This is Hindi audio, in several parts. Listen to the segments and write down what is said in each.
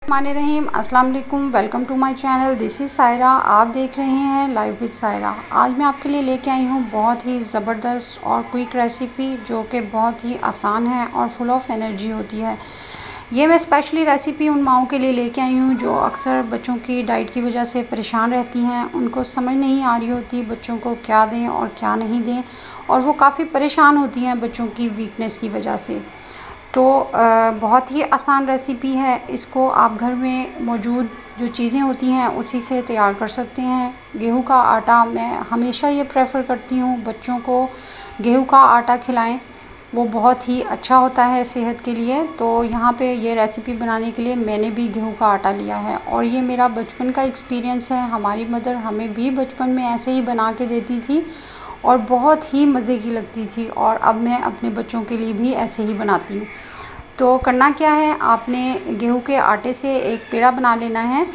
माने रहीम अस्सलाम वालेकुम, welcome to my channel. This is Saira. आप देख रहे हैं लाइव विद सायरा। आज मैं आपके लिए लेके आई हूँ बहुत ही ज़बरदस्त और क्विक रेसिपी जो कि बहुत ही आसान है और फुल ऑफ एनर्जी होती है। ये मैं स्पेशली रेसिपी उन माओं के लिए लेके आई हूँ जो अक्सर बच्चों की डाइट की वजह से परेशान रहती हैं। उनको समझ नहीं आ रही होती बच्चों को क्या दें और क्या नहीं दें, और वो काफ़ी परेशान होती हैं बच्चों की वीकनेस की वजह से। तो बहुत ही आसान रेसिपी है। इसको आप घर में मौजूद जो चीज़ें होती हैं उसी से तैयार कर सकते हैं। गेहूं का आटा, मैं हमेशा ये प्रेफर करती हूँ बच्चों को गेहूं का आटा खिलाएं, वो बहुत ही अच्छा होता है सेहत के लिए। तो यहाँ पे ये रेसिपी बनाने के लिए मैंने भी गेहूं का आटा लिया है, और ये मेरा बचपन का एक्सपीरियंस है। हमारी मदर हमें भी बचपन में ऐसे ही बना के देती थी और बहुत ही मज़े की लगती थी, और अब मैं अपने बच्चों के लिए भी ऐसे ही बनाती हूँ। तो करना क्या है, आपने गेहूं के आटे से एक पेड़ा बना लेना है।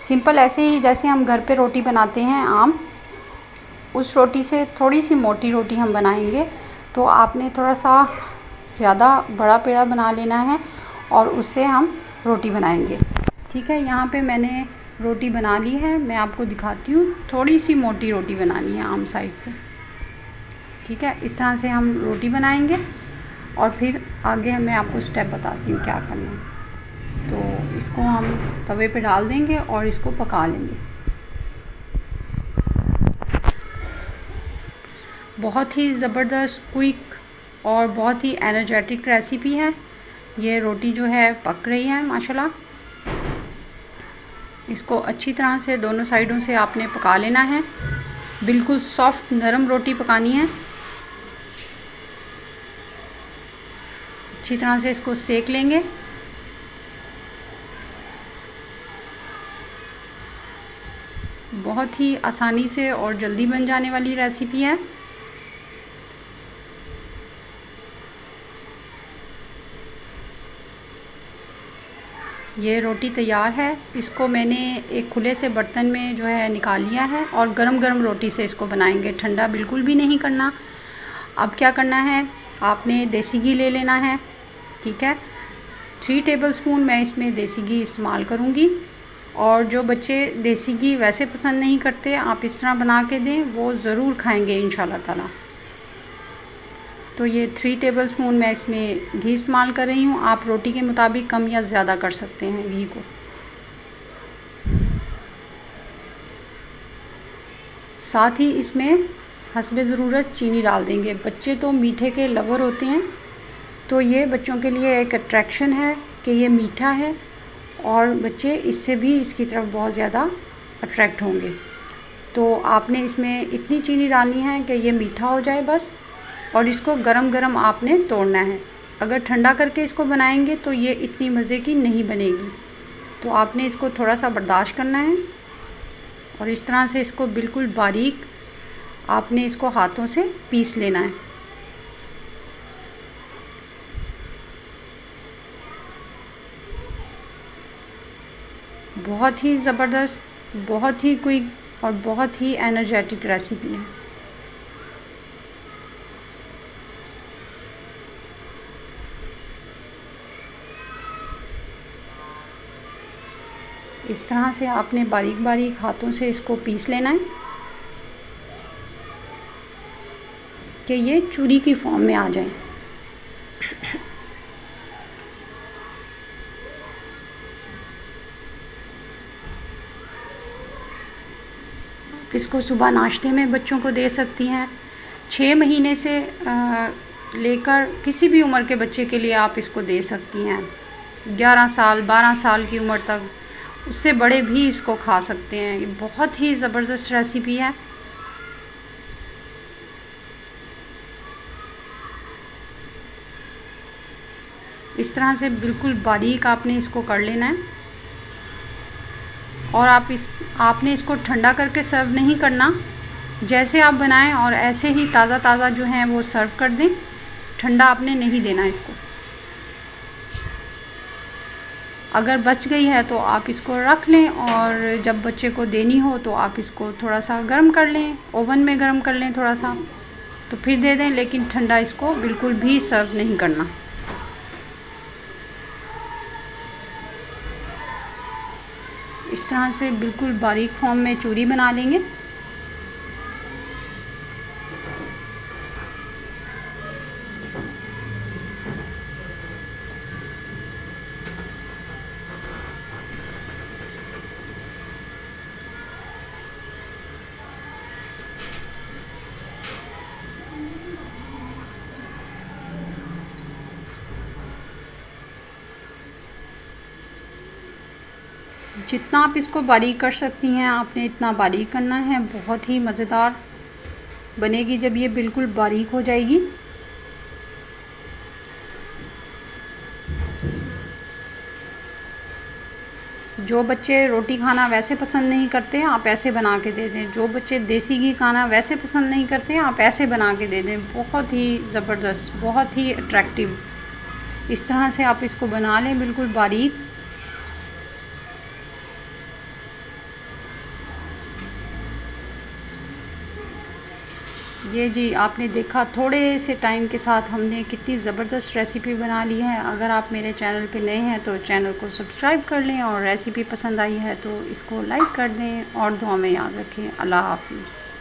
सिंपल ऐसे ही जैसे हम घर पे रोटी बनाते हैं आम, उस रोटी से थोड़ी सी मोटी रोटी हम बनाएंगे। तो आपने थोड़ा सा ज़्यादा बड़ा पेड़ा बना लेना है और उससे हम रोटी बनाएंगे। ठीक है, यहाँ पे मैंने रोटी बना ली है, मैं आपको दिखाती हूँ। थोड़ी सी मोटी रोटी बनानी है आम साइज़ से। ठीक है, इस तरह से हम रोटी बनाएंगे और फिर आगे मैं आपको स्टेप बताती हूँ क्या करना है। तो इसको हम तवे पे डाल देंगे और इसको पका लेंगे। बहुत ही ज़बरदस्त, क्विक और बहुत ही एनर्जेटिक रेसिपी है। ये रोटी जो है पक रही है माशाल्लाह। इसको अच्छी तरह से दोनों साइडों से आपने पका लेना है। बिल्कुल सॉफ्ट नरम रोटी पकानी है। अच्छी तरह से इसको सेक लेंगे। बहुत ही आसानी से और जल्दी बन जाने वाली रेसिपी है। ये रोटी तैयार है। इसको मैंने एक खुले से बर्तन में जो है निकाल लिया है, और गरम गरम रोटी से इसको बनाएंगे, ठंडा बिल्कुल भी नहीं करना। अब क्या करना है, आपने देसी घी ले लेना है। ठीक है, 3 टेबलस्पून मैं इसमें देसी घी इस्तेमाल करूँगी। और जो बच्चे देसी घी वैसे पसंद नहीं करते, आप इस तरह बना के दें, वो ज़रूर खाएंगे इंशाल्लाह ताला। तो ये 3 टेबलस्पून मैं इसमें घी इस्तेमाल कर रही हूँ। आप रोटी के मुताबिक कम या ज़्यादा कर सकते हैं घी को। साथ ही इसमें हस्बे ज़रूरत चीनी डाल देंगे। बच्चे तो मीठे के लवर होते हैं, तो ये बच्चों के लिए एक अट्रैक्शन है कि ये मीठा है, और बच्चे इससे भी इसकी तरफ बहुत ज़्यादा अट्रैक्ट होंगे। तो आपने इसमें इतनी चीनी डालनी है कि ये मीठा हो जाए बस, और इसको गरम गरम आपने तोड़ना है। अगर ठंडा करके इसको बनाएंगे तो ये इतनी मज़े की नहीं बनेगी। तो आपने इसको थोड़ा सा बर्दाश्त करना है, और इस तरह से इसको बिल्कुल बारीक आपने इसको हाथों से पीस लेना है। बहुत ही ज़बरदस्त, बहुत ही क्विक और बहुत ही एनर्जेटिक रेसिपी है। इस तरह से आपने बारीक बारीक हाथों से इसको पीस लेना है कि ये चूरी की फॉर्म में आ जाए। इसको सुबह नाश्ते में बच्चों को दे सकती हैं। 6 महीने से लेकर किसी भी उम्र के बच्चे के लिए आप इसको दे सकती हैं। 11 साल 12 साल की उम्र तक, उससे बड़े भी इसको खा सकते हैं। ये बहुत ही ज़बरदस्त रेसिपी है। इस तरह से बिल्कुल बारीक आपने इसको कर लेना है, और आपने इसको ठंडा करके सर्व नहीं करना। जैसे आप बनाएं और ऐसे ही ताज़ा ताज़ा जो है वो सर्व कर दें। ठंडा आपने नहीं देना इसको। अगर बच गई है तो आप इसको रख लें, और जब बच्चे को देनी हो तो आप इसको थोड़ा सा गर्म कर लें, ओवन में गर्म कर लें थोड़ा सा, तो फिर दे दें। लेकिन ठंडा इसको बिल्कुल भी सर्व नहीं करना। इस तरह से बिल्कुल बारीक फॉर्म में चूरी बना लेंगे। जितना आप इसको बारीक कर सकती हैं आपने इतना बारीक करना है। बहुत ही मज़ेदार बनेगी जब ये बिल्कुल बारीक हो जाएगी। जो बच्चे रोटी खाना वैसे पसंद नहीं करते आप ऐसे बना के दे दें। जो बच्चे देसी घी खाना वैसे पसंद नहीं करते आप ऐसे बना के दे दें। बहुत ही ज़बरदस्त, बहुत ही अट्रैक्टिव। इस तरह से आप इसको बना लें बिल्कुल बारीक। ये जी आपने देखा थोड़े से टाइम के साथ हमने कितनी ज़बरदस्त रेसिपी बना ली है। अगर आप मेरे चैनल पे नए हैं तो चैनल को सब्सक्राइब कर लें और रेसिपी पसंद आई है तो इसको लाइक कर दें और दुआ में याद रखें। अल्लाह हाफ़िज़।